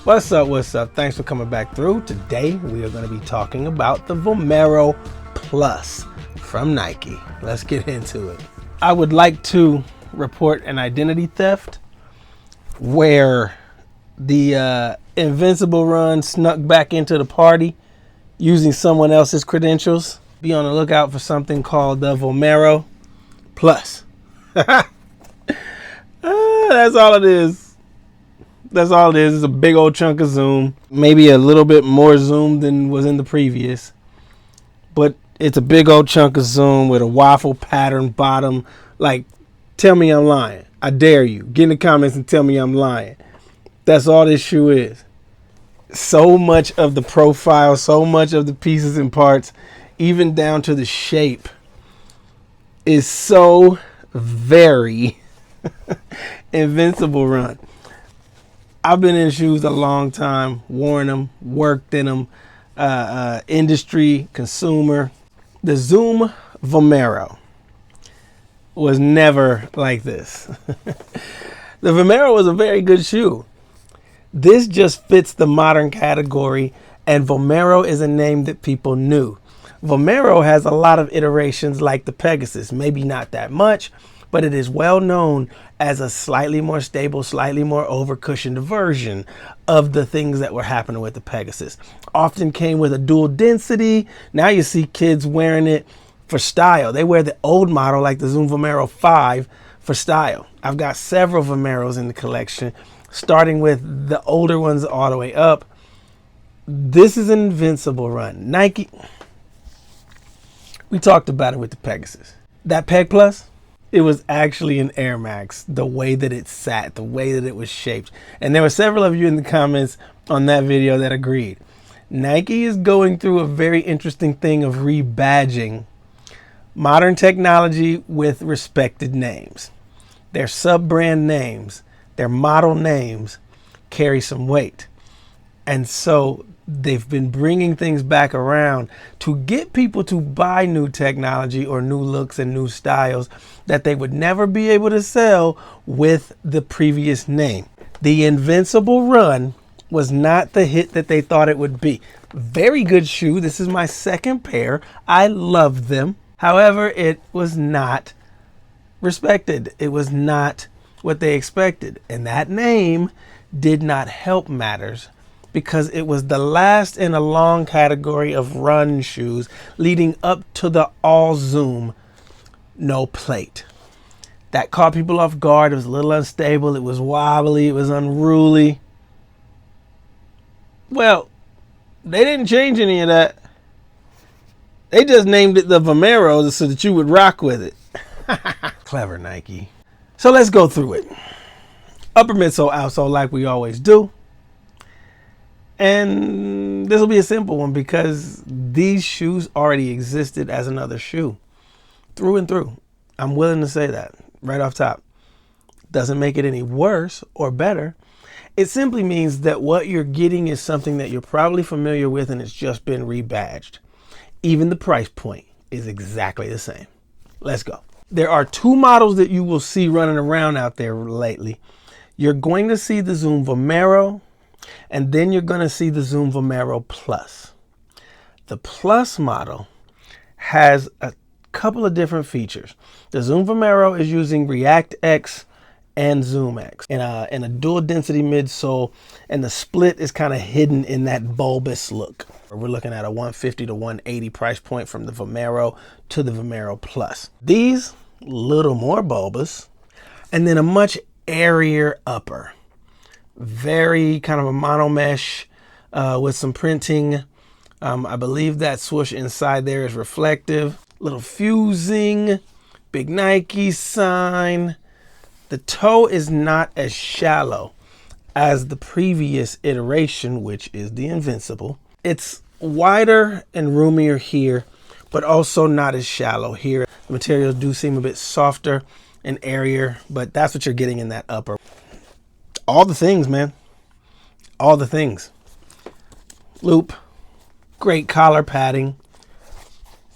What's up, what's up? Thanks for coming back through. Today we are going to be talking about the Vomero Plus from Nike. Let's get into it. I would like to report an identity theft where the Invincible run snuck back into the party using someone else's credentials. Be on the lookout for something called the Vomero Plus. That's all it is. That's all it is. It's a big old chunk of zoom. Maybe a little bit more zoom than was in the previous. But it's a big old chunk of zoom with a waffle pattern bottom. Like, tell me I'm lying. I dare you. Get in the comments and tell me I'm lying. That's all this shoe is. So much of the profile, so much of the pieces and parts, even down to the shape, is so very Invincible run. I've been in shoes a long time, worn them, worked in them, industry, consumer. The Zoom Vomero was never like this. The Vomero was a very good shoe. This just fits the modern category, and Vomero is a name that people knew. Vomero has a lot of iterations like the Pegasus, maybe not that much, but it is well known as a slightly more stable, slightly more over-cushioned version of the things that were happening with the Pegasus. Often came with a dual density. Now you see kids wearing it for style. They wear the old model like the Zoom Vomero 5 for style. I've got several Vomeros in the collection, starting with the older ones all the way up. This is an Invincible run. Nike, we talked about it with the Pegasus. That Peg Plus, it was actually an Air Max, the way that it sat, the way that it was shaped. And there were several of you in the comments on that video that agreed. Nike is going through a very interesting thing of rebadging modern technology with respected names. Their sub-brand names, their model names carry some weight. And so they've been bringing things back around to get people to buy new technology or new looks and new styles that they would never be able to sell with the previous name. The Invincible run was not the hit that they thought it would be. Very good shoe. This is my second pair. I love them. However, it was not respected. It was not what they expected. And that name did not help matters, because it was the last in a long category of run shoes leading up to the all zoom, no plate. That caught people off guard. It was a little unstable. It was wobbly. It was unruly. Well, they didn't change any of that. They just named it the Vomero so that you would rock with it. Clever Nike. So let's go through it. Upper midsole, outsole, like we always do. And this will be a simple one because these shoes already existed as another shoe through and through. I'm willing to say that right off top. Doesn't make it any worse or better. It simply means that what you're getting is something that you're probably familiar with and it's just been rebadged. Even the price point is exactly the same. Let's go. There are two models that you will see running around out there lately. You're going to see the Zoom Vomero, and then you're going to see the Zoom Vomero Plus. The Plus model has a couple of different features. The Zoom Vomero is using React X and Zoom X in a dual density midsole, and the split is kind of hidden in that bulbous look. We're looking at a 150 to 180 price point from the Vomero to the Vomero Plus. These, little more bulbous, and then a much airier upper. Very kind of a mono mesh with some printing. I believe that swoosh inside there is reflective. Little fusing, big Nike sign. The toe is not as shallow as the previous iteration, which is the Invincible. It's wider and roomier here, but also not as shallow here. The materials do seem a bit softer and airier, but that's what you're getting in that upper. All the things, man. All the things. Loop, great collar padding,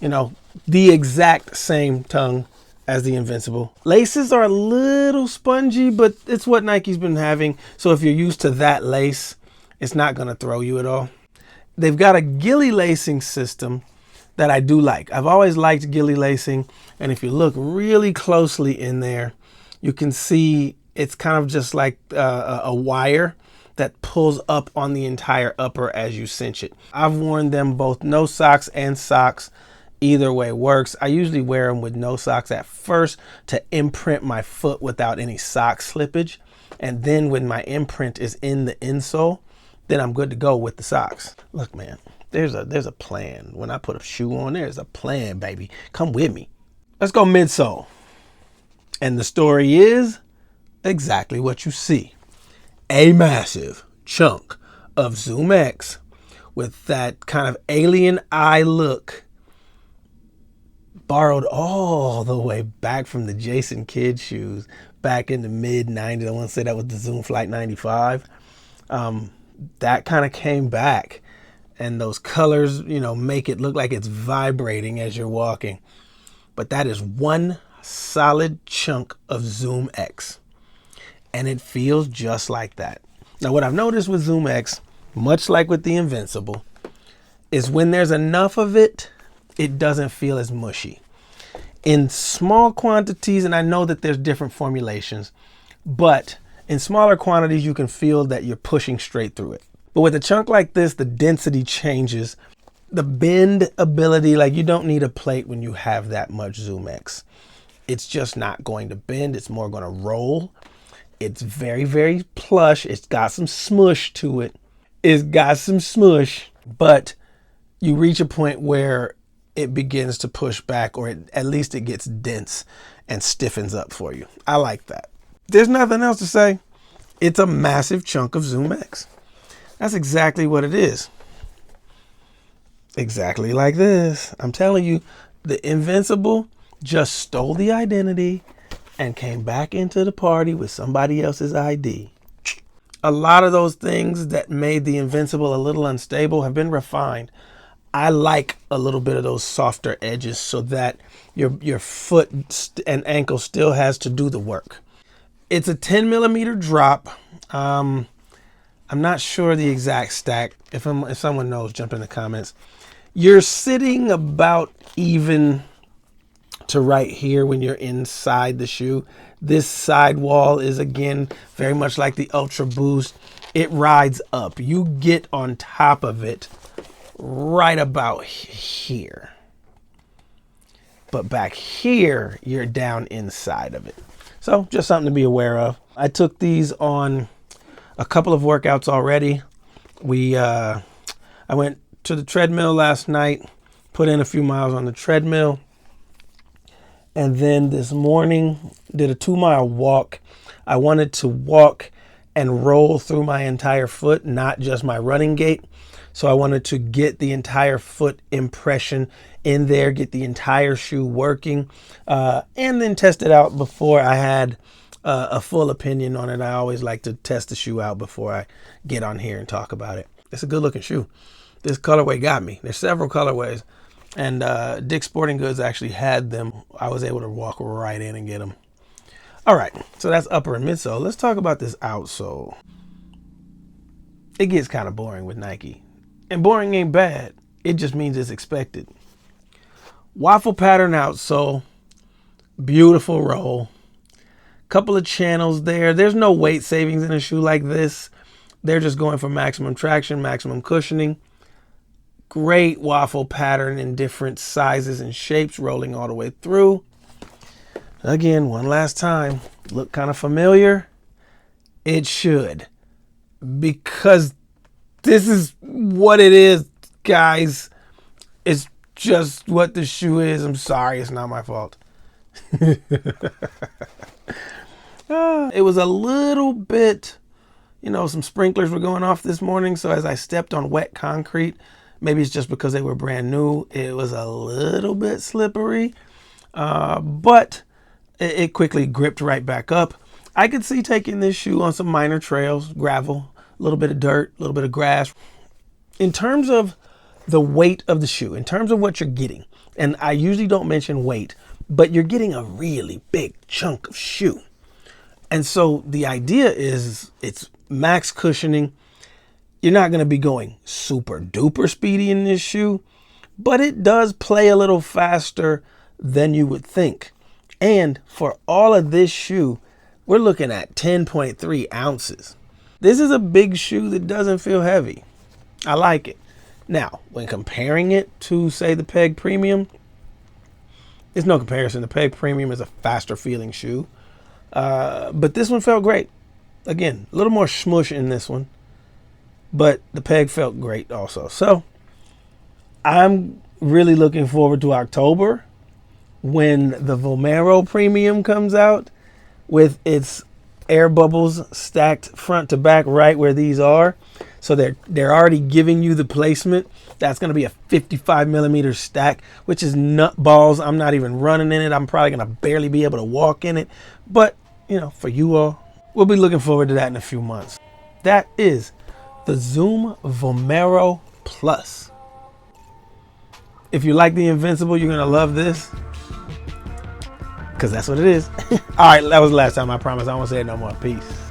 you know, the exact same tongue as the Invincible. Laces are a little spongy, but it's what Nike's been having. So if you're used to that lace, It's not going to throw you at all. They've got a ghillie lacing system that I do like. I've always liked ghillie lacing, and if you look really closely in there, you can see it's kind of just like a wire that pulls up on the entire upper as you cinch it. I've worn them both no socks and socks. Either way works. I usually wear them with no socks at first to imprint my foot without any sock slippage. And then when my imprint is in the insole, then I'm good to go with the socks. Look, man, there's a plan. When I put a shoe on, there's a plan, baby. Come with me. Let's go midsole. And the story is exactly what you see. A massive chunk of Zoom X with that kind of alien eye look, borrowed all the way back from the Jason Kidd shoes back in the mid 90s. I want to say that was the Zoom Flight 95. That kind of came back, and those colors, you know, make it look like it's vibrating as you're walking. But that is one solid chunk of Zoom X, and it feels just like that. Now, what I've noticed with Zoom X, much like with the Invincible, is when there's enough of it, it doesn't feel as mushy. In small quantities, and I know that there's different formulations, but in smaller quantities, you can feel that you're pushing straight through it. But with a chunk like this, the density changes. The bend ability, like you don't need a plate when you have that much Zoom X. It's just not going to bend. It's more going to roll. It's very, very plush. It's got some smush to it. It's got some smush, but you reach a point where it begins to push back, or at least it gets dense and stiffens up for you. I like that. There's nothing else to say. It's a massive chunk of Zoom X. That's exactly what it is. Exactly like this. I'm telling you, the Invincible just stole the identity and came back into the party with somebody else's ID. A lot of those things that made the Invincible a little unstable have been refined. I like a little bit of those softer edges so that your foot and ankle still has to do the work. It's a 10 millimeter drop. I'm not sure the exact stack. If someone knows, jump in the comments. You're sitting about even to right here when you're inside the shoe. This sidewall is, again, very much like the Ultra Boost. It rides up. You get on top of it right about here. But back here, you're down inside of it. So just something to be aware of. I took these on a couple of workouts already. I went to the treadmill last night, put in a few miles on the treadmill. And then this morning, did a 2-mile walk. I wanted to walk and roll through my entire foot, not just my running gait. So I wanted to get the entire foot impression in there, get the entire shoe working, and then test it out before I had a full opinion on it. I always like to test the shoe out before I get on here and talk about it. It's a good looking shoe. This colorway got me. There's several colorways, and Dick's Sporting Goods actually had them. I was able to walk right in and get them. All right, so that's upper and midsole. Let's talk about this outsole. It gets kind of boring with Nike. And boring ain't bad. It just means it's expected. Waffle pattern outsole. Beautiful roll. Couple of channels there. There's no weight savings in a shoe like this. They're just going for maximum traction, maximum cushioning. Great waffle pattern in different sizes and shapes rolling all the way through. Again, one last time. Look kind of familiar? It should. Because this is what it is, guys. It's just what the shoe is. I'm sorry, it's not my fault. It was a little bit, some sprinklers were going off this morning. So as I stepped on wet concrete, maybe it's just because they were brand new, it was a little bit slippery. But it quickly gripped right back up. I could see taking this shoe on some minor trails, gravel, a little bit of dirt, a little bit of grass. In terms of the weight of the shoe, in terms of what you're getting, and I usually don't mention weight, but you're getting a really big chunk of shoe. And so the idea is it's max cushioning. You're not going to be going super duper speedy in this shoe, but it does play a little faster than you would think. And for all of this shoe, we're looking at 10.3 ounces. This is a big shoe that doesn't feel heavy. I like it. Now, when comparing it to, say, the Peg Premium, there's no comparison. The Peg Premium is a faster feeling shoe. But this one felt great. Again, a little more smush in this one. But the Peg felt great also. So, I'm really looking forward to October when the Vomero Premium comes out with its air bubbles stacked front to back right where these are. So they're already giving you the placement. That's going to be a 55 millimeter stack, which is nut balls. I'm not even running in it. I'm probably going to barely be able to walk in it. But, you know, for you all, we'll be looking forward to that in a few months. That is the Zoom Vomero Plus. If you like the Invincible, you're going to love this, because that's what it is. All right, that was the last time. I promise I won't say it no more. Peace.